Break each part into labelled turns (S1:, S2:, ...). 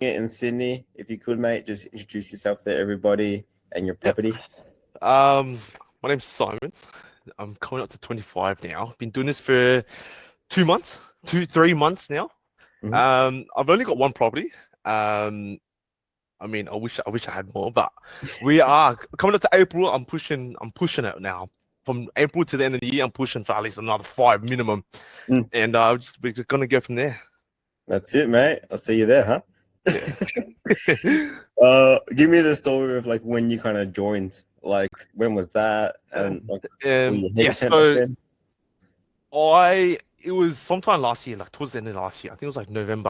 S1: in Sydney? If you could, mate, just introduce yourself to everybody and your
S2: Yep.
S1: property.
S2: Um, my name's Simon. I'm coming up to 25 now. Been doing this for 2 months, 3 months now.
S1: Hmm.
S2: I've only got one property. Um, I mean, I wish I had more, but we are coming up to April. I'm pushing it now. From April to the end of the year, I'm pushing for at least another five minimum,
S1: Mm,
S2: and we're just gonna go from there.
S1: that's it, mate. I'll see you there, huh?
S2: Yeah.
S1: Give me the story of like when you kind of joined. Like when was that?
S2: Yeah.
S1: And like, were you
S2: Yeah.
S1: hesitant back
S2: So
S1: then?
S2: it was sometime last year, like towards the end of last year. I think it was like November.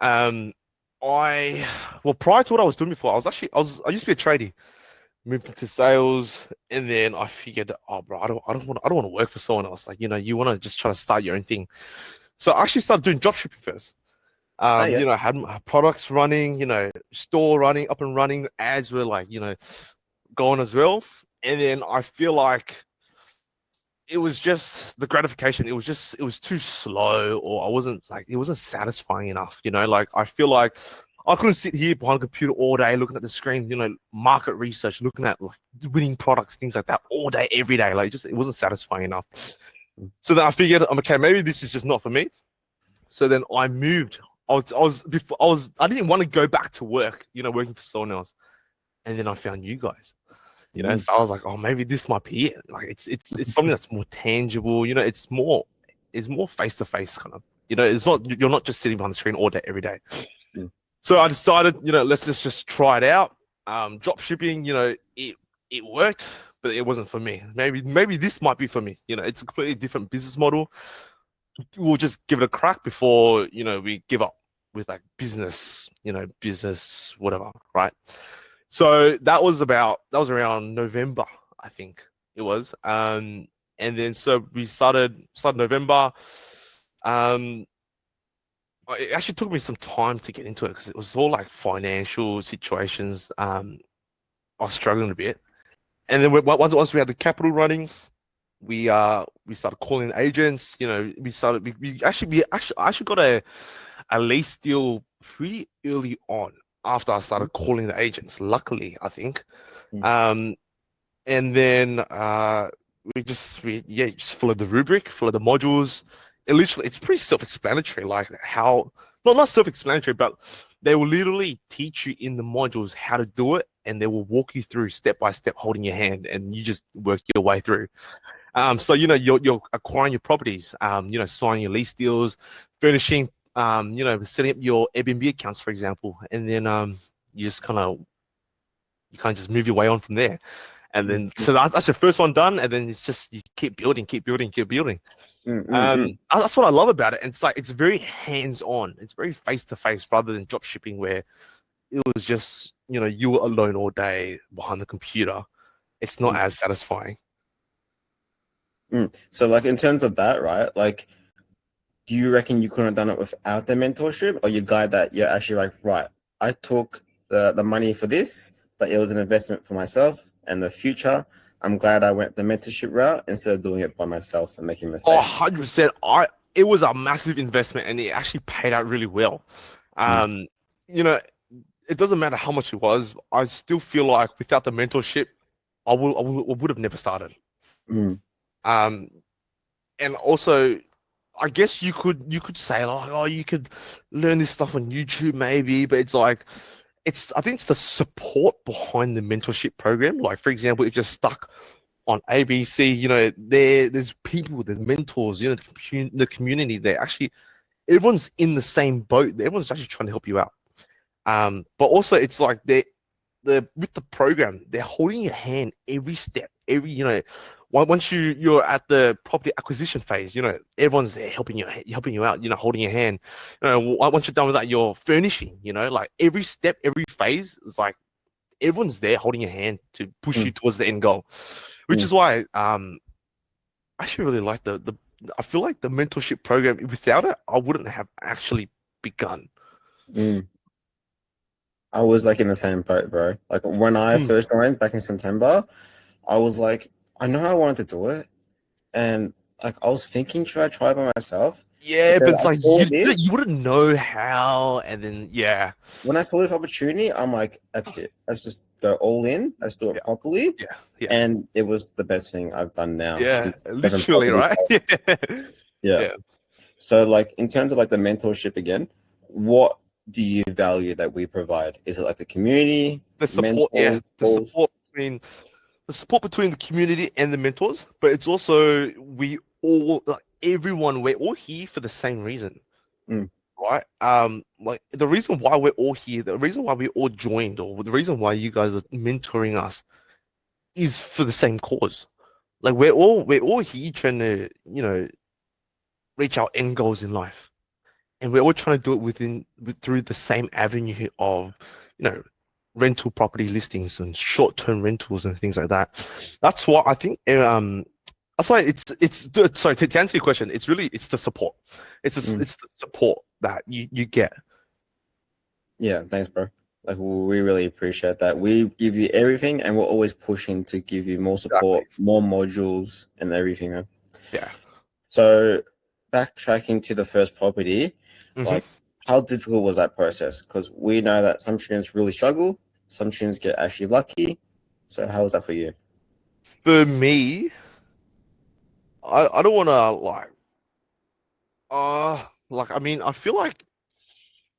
S2: Um, I well, prior to what I was doing before, I used to be a tradie, moved into sales, and then I figured, oh, bro, I don't want to work for someone else. Like, you want to just try to start your own thing. So I actually started doing drop shipping first.
S1: Oh yeah.
S2: I had my products running, store running, up and running, ads were like, going as well. And then I feel like it was just the gratification. It was too slow, or it wasn't satisfying enough. Like I feel like I couldn't sit here behind a computer all day looking at the screen, market research, looking at like winning products, things like that all day, every day. Like just it wasn't satisfying enough. So then I figured, I'm okay, maybe this is just not for me. So then I moved. I didn't want to go back to work, working for someone else. And then I found you guys.
S1: Mm,
S2: So I was like, oh, maybe this might be it. Like it's something that's more tangible. It's more face to face kind of. It's not you're not just sitting behind the screen all day every day.
S1: mm,
S2: So I decided, let's just try it out. Drop shipping, it worked, but it wasn't for me. Maybe this might be for me. It's a completely different business model. We'll just give it a crack before we give up with like business whatever, right? So that was around November, I think it was. And then so we started November. Um, it actually took me some time to get into it because it was all like financial situations. I was struggling a bit, and then once we had the capital running, we started calling agents. We actually got a lease deal pretty early on after I started
S1: mm,
S2: calling the agents. Luckily, I think.
S1: mm,
S2: Um, and then we just follow the rubric, follow the modules. It's pretty self-explanatory, like how not self-explanatory, but they will literally teach you in the modules how to do it, and they will walk you through step by step, holding your hand, and you just work your way through. So you're acquiring your properties, signing your lease deals, furnishing, setting up your Airbnb accounts, for example, and then you just kind of just move your way on from there. And
S1: mm,
S2: then,
S1: mm,
S2: so that's your first one done, and then it's just you keep building, keep building, keep building.
S1: mm, mm, mm.
S2: That's what I love about it. And it's like it's very hands-on. It's very face-to-face rather than drop shipping where it was just you were alone all day behind the computer. It's not
S1: Mm,
S2: as satisfying.
S1: mm. So like in terms of that, right? Like, do you reckon you couldn't have done it without the mentorship, or you guy that you're actually like, right? I took the money for this, but it was an investment for myself and the future. I'm glad I went the mentorship route instead of doing it by myself and making
S2: Oh,
S1: mistakes.
S2: 100%. It was a massive investment and it actually paid out really well.
S1: Mm,
S2: Um, you know, it doesn't matter how much it was. I still feel like without the mentorship, I would have never started.
S1: mm,
S2: Um, and also, I guess you could say like, oh, you could learn this stuff on YouTube maybe, but it's like I think it's the support behind the mentorship program. Like for example, if you're stuck on ABC, there's people, there's mentors, the community. They actually everyone's in the same boat. Everyone's actually trying to help you out. But also it's like the with the program, they're holding your hand every step, once you're at the property acquisition phase, everyone's there helping you out, holding your hand. Once you're done with that, you're furnishing, like every step, every phase is like everyone's there holding your hand to push you
S1: mm,
S2: towards the end goal, which
S1: mm,
S2: is why I actually really like the I feel like the mentorship program. Without it, I wouldn't have actually begun.
S1: mm. I was like in the same boat, bro. Like when I
S2: Mm,
S1: first joined back in September, I was like, I know I wanted to do it, and like I was thinking, should I try by myself?
S2: Yeah,
S1: But
S2: but
S1: then
S2: it's
S1: I
S2: like
S1: saw
S2: you
S1: this.
S2: wouldn't know how, and then yeah,
S1: When I saw this opportunity, I'm like, that's it. Let's just go all in. Let's do it
S2: yeah,
S1: properly.
S2: yeah, yeah,
S1: And it was the best thing I've done now
S2: yeah,
S1: since seven
S2: literally,
S1: properties.
S2: right? Yeah,
S1: Yeah.
S2: yeah.
S1: So like in terms of like the mentorship again, what do you value that we provide? Is it like the community,
S2: The support, yeah,
S1: mentors, schools?
S2: the support between the community and the mentors, but it's also we all like everyone, we're all here for the same reason,
S1: Mm,
S2: right? Like the reason why we're all here, the reason why we all joined, or the reason why you guys are mentoring us is for the same cause. Like we're all here trying to, reach our end goals in life. And we're all trying to do it through the same avenue of, you know, rental property listings and short-term rentals and things like that. That's why I think that's why it's sorry to answer your question, it's the support.
S1: mm.
S2: It's the support that you get.
S1: Yeah, thanks, bro. Like we really appreciate that. We give you everything, and we're always pushing to give you more
S2: Exactly.
S1: support, more modules, and everything, man.
S2: Yeah.
S1: So, backtracking to the first property,
S2: hmm
S1: like how difficult was that process? Because we know that some students really struggle, some students get actually lucky. So, how was that for you?
S2: For me, I don't want to like I mean I feel like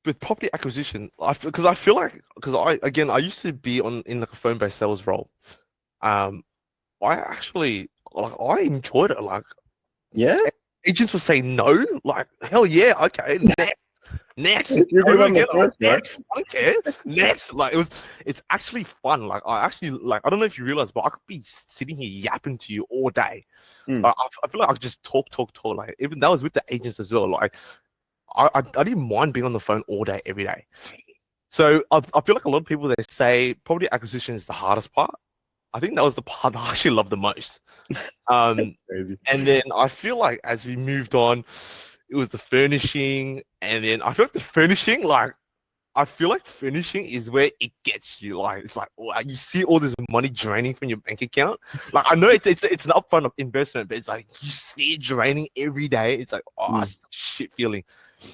S2: with property acquisition, because I feel like because I used to be in like a phone-based sales role. Um, I actually like I enjoyed it. Like
S1: Yeah,
S2: agents would say no, like hell yeah, okay, next.
S1: you're
S2: Can we
S1: good
S2: do it
S1: on the
S2: again? I'm like,
S1: first, bro.
S2: next, I don't care, next. Like it's actually fun. Like I actually like I don't know if you realize, but I could be sitting here yapping to you all day.
S1: Mm,
S2: I feel like I could just talk. Like even that was with the agents as well. Like I didn't mind being on the phone all day, every day. So I feel like a lot of people they say property acquisition is the hardest part. I think that was the part that I actually loved the most. Um,
S1: crazy.
S2: and then I feel like as we moved on, it was the furnishing, and then I feel like the furnishing, like I feel like furnishing is where it gets you. Like it's like wow, you see all this money draining from your bank account. Like I know it's an upfront investment, but it's like you see it draining every day. It's like oh,
S1: Mm,
S2: it's a shit feeling.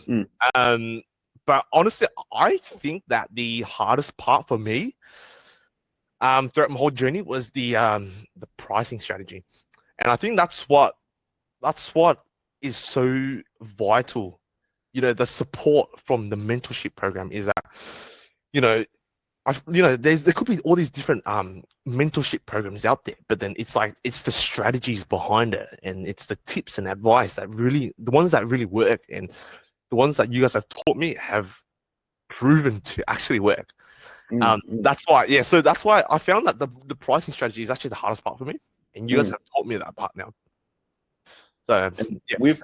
S1: mm,
S2: Um, but honestly, I think that the hardest part for me, throughout my whole journey was the pricing strategy, and I think that's what is so vital. The support from the mentorship program is that, you know, there could be all these different mentorship programs out there, but then it's like it's the strategies behind it, and it's the tips and advice that really the ones that really work, and the ones that you guys have taught me have proven to actually work.
S1: mm, mm,
S2: That's why, yeah. So that's why I found that the pricing strategy is actually the hardest part for me, and you guys
S1: mm.
S2: have taught me that part now. So
S1: And
S2: yeah.
S1: we've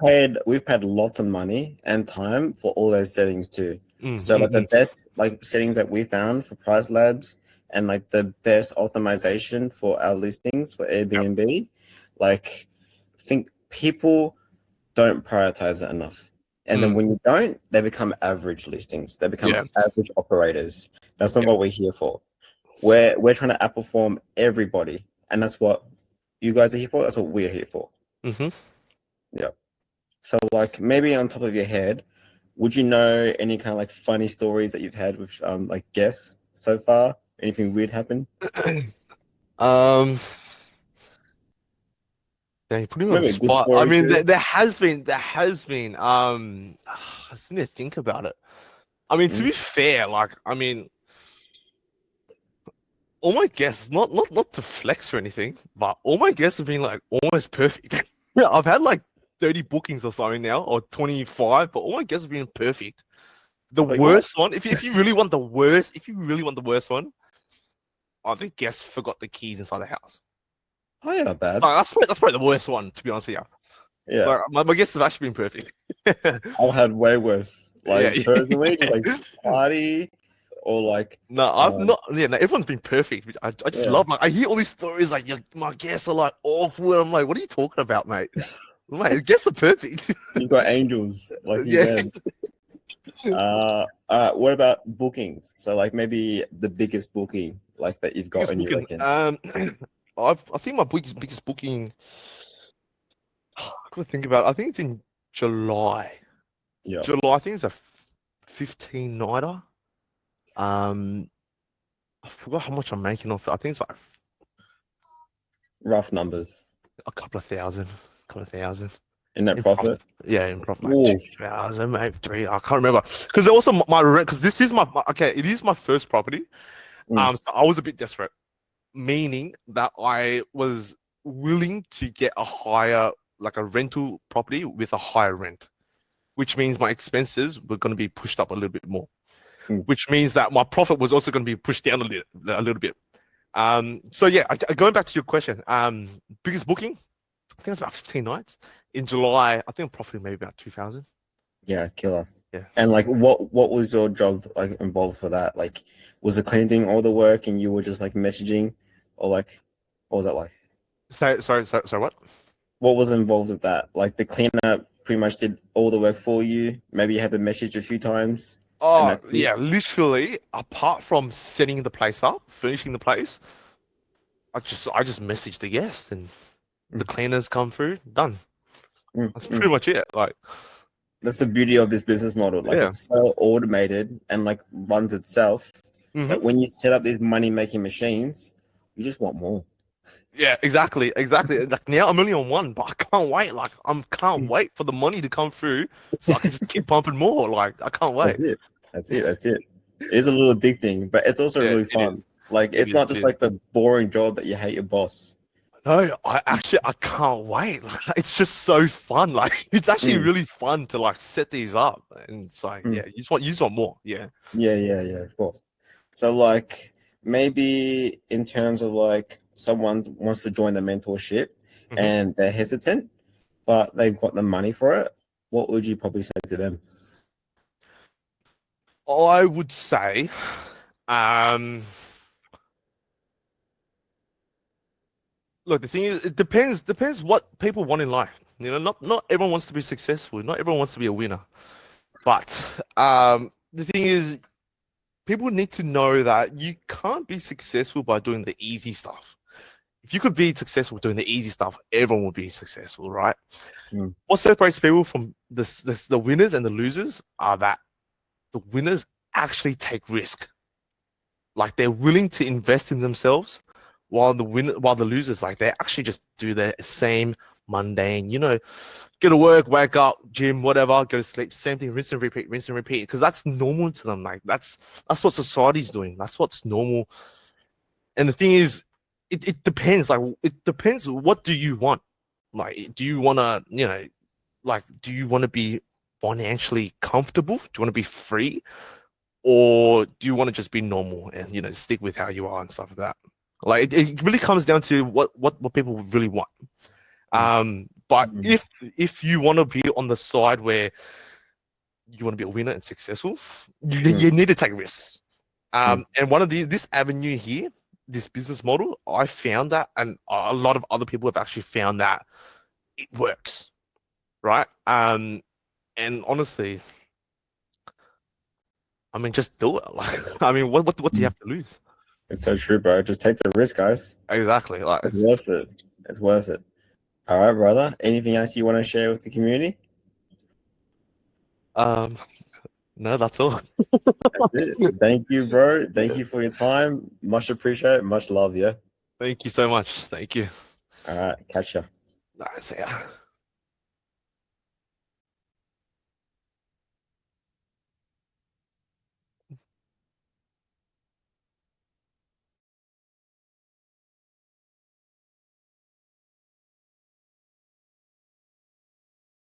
S1: paid lots of money and time for all those settings too.
S2: Mm,
S1: So
S2: mm,
S1: like the
S2: mm.
S1: best like settings that we found for price labs and like the best optimization for our listings for
S2: Yep.
S1: Airbnb, like I think people don't prioritize it enough. And then
S2: Mm,
S1: when you don't, they become average listings. They become
S2: yeah.
S1: average operators. That's not
S2: Yeah.
S1: what we're here for. We're trying to outperform everybody. And that's what you guys are here for. That's what we're here for.
S2: hmm
S1: Yeah. So, like, maybe on top of your head, would you know any kind of like funny stories that you've had with like guests so far? Anything weird happen?
S2: Um, yeah, you put me on the
S1: Maybe a good
S2: spot. I
S1: story
S2: mean,
S1: too.
S2: there has been. I just need to think about it. I mean, to
S1: Mm.
S2: be fair, like, I mean, all my guests, not to flex or anything, but all my guests have been like almost perfect. Yeah, I've had like 30 bookings or something now, or 25, but all my guests have been perfect. The
S1: Wait, what?
S2: worst one, if you really want the worst, if you really want the worst one, I think guests forgot the keys inside the house.
S1: Oh, yeah, not bad.
S2: That's probably the worst one, to be honest with you.
S1: Yeah,
S2: Like my guests have actually been perfect.
S1: I've had way worse.
S2: Yeah.
S1: Like personally, just like party or like,
S2: No, I've
S1: um,
S2: not. Yeah, no, everyone's been perfect. I just
S1: yeah,
S2: love I hear all these stories like my guests are like awful, and I'm like, what are you talking about, mate? Mate, guests are perfect.
S1: you've got angels lucky
S2: Yeah.
S1: them. What about bookings? So like maybe the biggest booking like that you've
S2: Biggest
S1: gotten, you
S2: booking.
S1: reckon?
S2: I think my biggest booking. gotta think about it. I think it's in July.
S1: Yeah,
S2: July, I think it's a 15 nighter. Um, I forgot how much I'm making off it. I think it's like
S1: rough numbers
S2: a couple of thousand
S1: in net
S2: in profit.
S1: profit.
S2: Yeah, in profit like
S1: Oof.
S2: 2,000, maybe three. I can't remember because also my rent. Because this is okay. It is my first property.
S1: Mm,
S2: So I was a bit desperate, meaning that I was willing to get a higher, like a rental property with a higher rent, which means my expenses were going to be pushed up a little bit more,
S1: mm.
S2: which means that my profit was also going to be pushed down a little bit. So yeah, going back to your question, biggest booking, I think it's about 15 nights. In July, I think profit maybe about 2,000.
S1: Yeah, killer.
S2: Yeah.
S1: And like, what was your job like involved for that? Like, was the cleaning doing all the work, and you were just like messaging, or like, what was that like?
S2: So what?
S1: What was involved with that? Like, the cleaner pretty much did all the work for you. Maybe you had to message a few times, and
S2: Oh
S1: that's it.
S2: yeah, literally, apart from setting the place up, finishing the place, I just messaged the guests and the
S1: Mm,
S2: cleaners come through, done.
S1: mm,
S2: That's
S1: mm.
S2: pretty much it. Like,
S1: That's the beauty of this business model. Like,
S2: yeah.
S1: it's so automated and like runs itself
S2: Hmm.
S1: that when you set up these money making machines, you just want more.
S2: Yeah, exactly, exactly. Like now I'm only on one, but I can't wait. Like I'm can't
S1: Mm.
S2: wait for the money to come through so I can just keep pumping more. Like I can't wait.
S1: That's it. That's it. That's it. It is a little addicting, but it's also
S2: Yeah,
S1: really
S2: it is.
S1: fun. Like,
S2: It
S1: it's
S2: is.
S1: not
S2: It
S1: just
S2: is.
S1: like the boring job that you hate your boss.
S2: No, I can't wait. Like, it's just so fun. Like it's actually
S1: Mm,
S2: really fun to like set these up, and it's like
S1: mm.
S2: yeah, you just want more. Yeah.
S1: Yeah, yeah, yeah, of course. So, like, maybe in terms of like someone wants to join the mentorship
S2: Hmm.
S1: and they're hesitant, but they've got the money for it, what would you probably say to them?
S2: I would say, um, look, the thing is, it depends what people want in life. You know, not everyone wants to be successful. Not everyone wants to be a winner. But the thing is, people need to know that you can't be successful by doing the easy stuff. If you could be successful doing the easy stuff, everyone would be successful, right?
S1: Mm,
S2: What separates people from the winners and the losers are that the winners actually take risk. Like they're willing to invest in themselves, while the losers like they actually just do the same mundane, go to work, wake up, gym, whatever, go to sleep, same thing, rinse and repeat, because that's normal to them. Like that's what society's doing. That's what's normal. And the thing is, it depends. Like it depends. What do you want? Like, do you want to, do you want to be financially comfortable? Do you want to be free? Or do you want to just be normal and stick with how you are and stuff like that? Like it really comes down to what people really want.
S1: mm,
S2: But
S1: mm,
S2: if you want to be on the side where you want to be a winner and successful,
S1: mm,
S2: you need to take risks.
S1: mm,
S2: And one of this avenue here, this business model, I found that, and a lot of other people have actually found that it works, right? And honestly, I mean, just do it. Like, I mean, what do you
S1: mm.
S2: have to lose?
S1: It's so true, bro. Just take the risk, guys.
S2: Exactly. Like,
S1: It's worth it. It's worth it. All right, brother. Anything else you want to share with the community?
S2: um, no, that's all.
S1: That's it. Thank you, bro. Thank you for your time. Much appreciated. Much love, yeah.
S2: Thank you so much. Thank you.
S1: All right, catch ya.
S2: Nice, yeah.